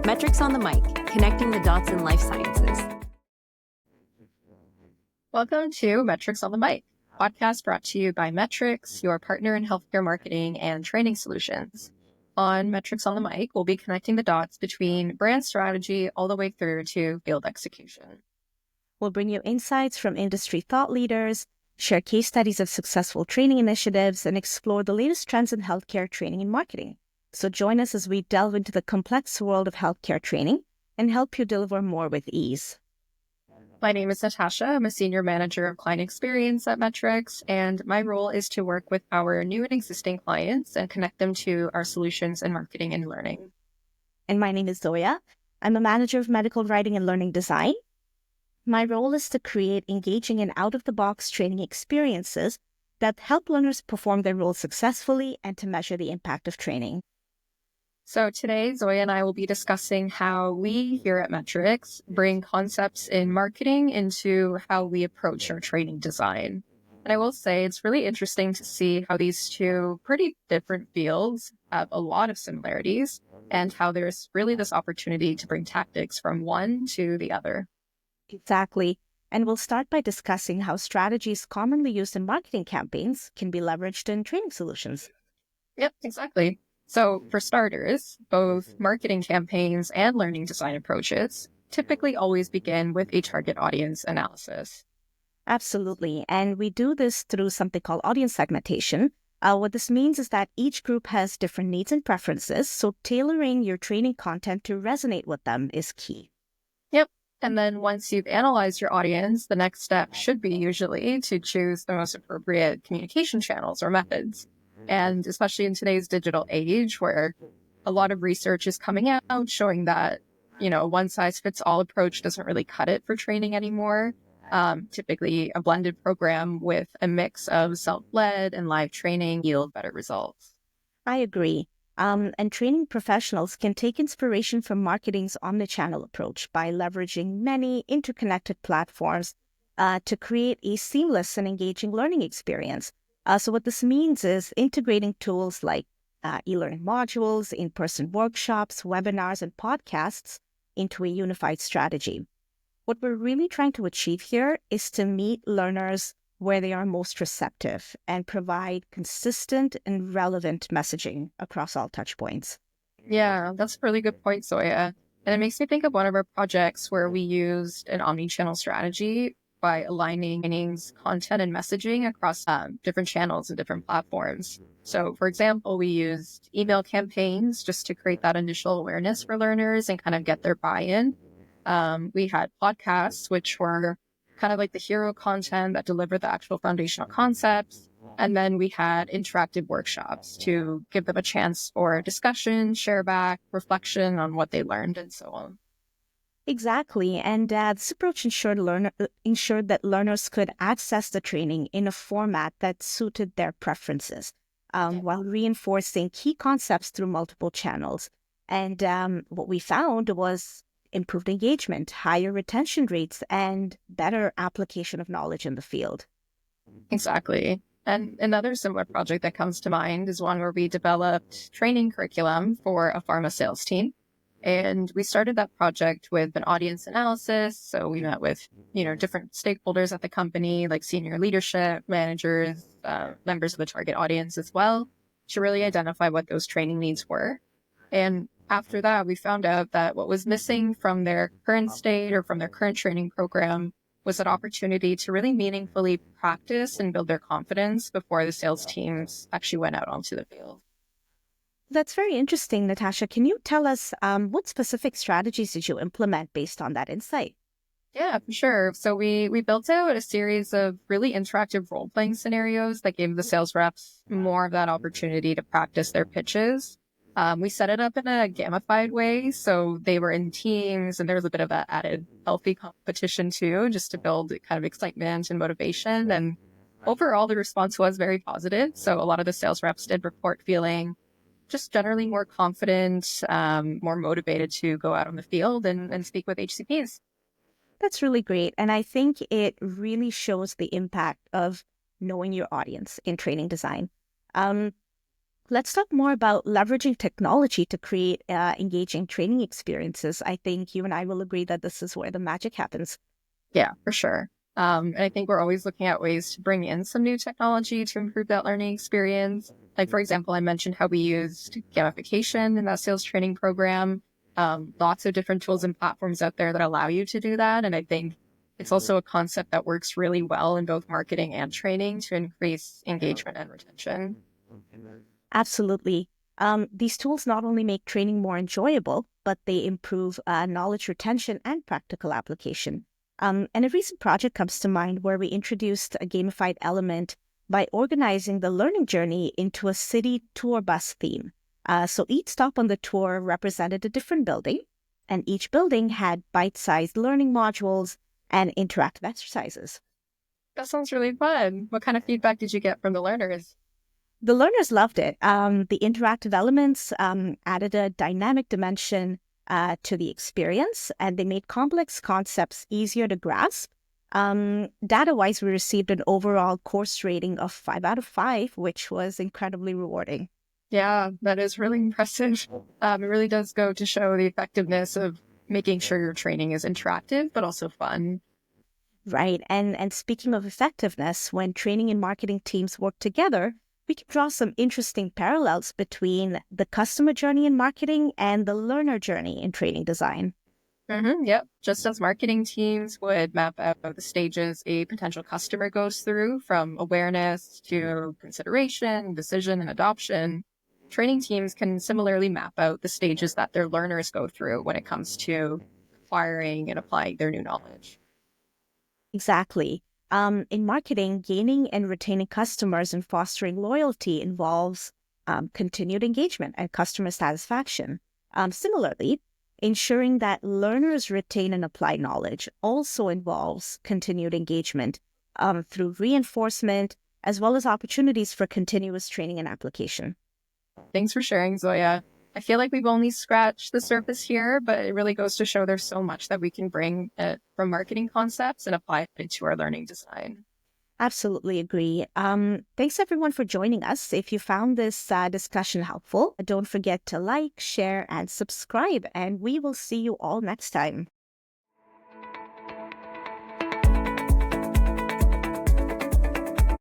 Metrix on the mic, connecting the dots in life sciences. Welcome to Metrix on the Mic, podcast brought to you by Metrix, your partner in healthcare marketing and training solutions. On Metrix on the Mic, we'll be connecting the dots between brand strategy all the way through to field execution. We'll bring you insights from industry thought leaders, share case studies of successful training initiatives, and explore the latest trends in healthcare training and marketing. So join us as we delve into the complex world of healthcare training and help you deliver more with ease. My name is Natasha. I'm a senior manager of client experience at Metrix, and my role is to work with our new and existing clients and connect them to our solutions in marketing and learning. And my name is Zoya. I'm a manager of medical writing and learning design. My role is to create engaging and out-of-the-box training experiences that help learners perform their roles successfully and to measure the impact of training. So today, Zoya and I will be discussing how we here at Metrix bring concepts in marketing into how we approach our training design. And I will say it's really interesting to see how these two pretty different fields have a lot of similarities and how there's really this opportunity to bring tactics from one to the other. Exactly. And we'll start by discussing how strategies commonly used in marketing campaigns can be leveraged in training solutions. Yep, exactly. So for starters, both marketing campaigns and learning design approaches typically always begin with a target audience analysis. Absolutely. And we do this through something called audience segmentation. What this means is that each group has different needs and preferences, so tailoring your training content to resonate with them is key. Yep. And then once you've analyzed your audience, the next step should be usually to choose the most appropriate communication channels or methods. And especially in today's digital age where a lot of research is coming out showing that, one size fits all approach doesn't really cut it for training anymore. Typically a blended program with a mix of self-led and live training yield better results. I agree. And training professionals can take inspiration from marketing's omnichannel approach by leveraging many interconnected platforms to create a seamless and engaging learning experience. So what this means is integrating tools like e-learning modules, in-person workshops, webinars, and podcasts into a unified strategy. What we're really trying to achieve here is to meet learners where they are most receptive and provide consistent and relevant messaging across all touchpoints. Yeah, that's a really good point, Zoya. And it makes me think of one of our projects where we used an omnichannel strategy by aligning training's content and messaging across different channels and different platforms. So, for example, we used email campaigns just to create that initial awareness for learners and kind of get their buy-in. We had podcasts, which were kind of like the hero content that delivered the actual foundational concepts. And then we had interactive workshops to give them a chance for discussion, share back, reflection on what they learned, and so on. Exactly. And this approach ensured that learners could access the training in a format that suited their preferences, while reinforcing key concepts through multiple channels. And what we found was improved engagement, higher retention rates, and better application of knowledge in the field. Exactly. And another similar project that comes to mind is one where we developed training curriculum for a pharma sales team. And we started that project with an audience analysis. So we met with, different stakeholders at the company, like senior leadership, managers, members of the target audience as well, to really identify what those training needs were. And after that, we found out that what was missing from their current state or from their current training program was an opportunity to really meaningfully practice and build their confidence before the sales teams actually went out onto the field. That's very interesting, Natasha. Can you tell us what specific strategies did you implement based on that insight? Yeah, for sure. So we built out a series of really interactive role-playing scenarios that gave the sales reps more of that opportunity to practice their pitches. We set it up in a gamified way, so they were in teams, and there was a bit of an added healthy competition too, just to build kind of excitement and motivation. And overall, the response was very positive. So a lot of the sales reps did report feeling just generally more confident, more motivated to go out on the field and speak with HCPs. That's really great. And I think it really shows the impact of knowing your audience in training design. Let's talk more about leveraging technology to create engaging training experiences. I think you and I will agree that this is where the magic happens. Yeah, for sure. And I think we're always looking at ways to bring in some new technology to improve that learning experience. Like, for example, I mentioned how we used gamification in that sales training program. Lots of different tools and platforms out there that allow you to do that. And I think it's also a concept that works really well in both marketing and training to increase engagement and retention. Absolutely. These tools not only make training more enjoyable, but they improve knowledge retention and practical application. And a recent project comes to mind where we introduced a gamified element by organizing the learning journey into a city tour bus theme. So each stop on the tour represented a different building, and each building had bite-sized learning modules and interactive exercises. That sounds really fun. What kind of feedback did you get from the learners? The learners loved it. The interactive elements added a dynamic dimension to the experience, and they made complex concepts easier to grasp. Data-wise, we received an overall course rating of 5 out of 5, which was incredibly rewarding. Yeah, that is really impressive. It really does go to show the effectiveness of making sure your training is interactive, but also fun. Right. And speaking of effectiveness, when training and marketing teams work together, we can draw some interesting parallels between the customer journey in marketing and the learner journey in training design. Yep. Just as marketing teams would map out the stages a potential customer goes through, from awareness to consideration, decision, and adoption, training teams can similarly map out the stages that their learners go through when it comes to acquiring and applying their new knowledge. Exactly. In marketing, gaining and retaining customers and fostering loyalty involves continued engagement and customer satisfaction. Similarly, ensuring that learners retain and apply knowledge also involves continued engagement through reinforcement, as well as opportunities for continuous training and application. Thanks for sharing, Zoya. I feel like we've only scratched the surface here, but it really goes to show there's so much that we can bring from marketing concepts and apply it to our learning design. Absolutely agree. Thanks everyone for joining us. If you found this discussion helpful, don't forget to like, share, and subscribe, and we will see you all next time.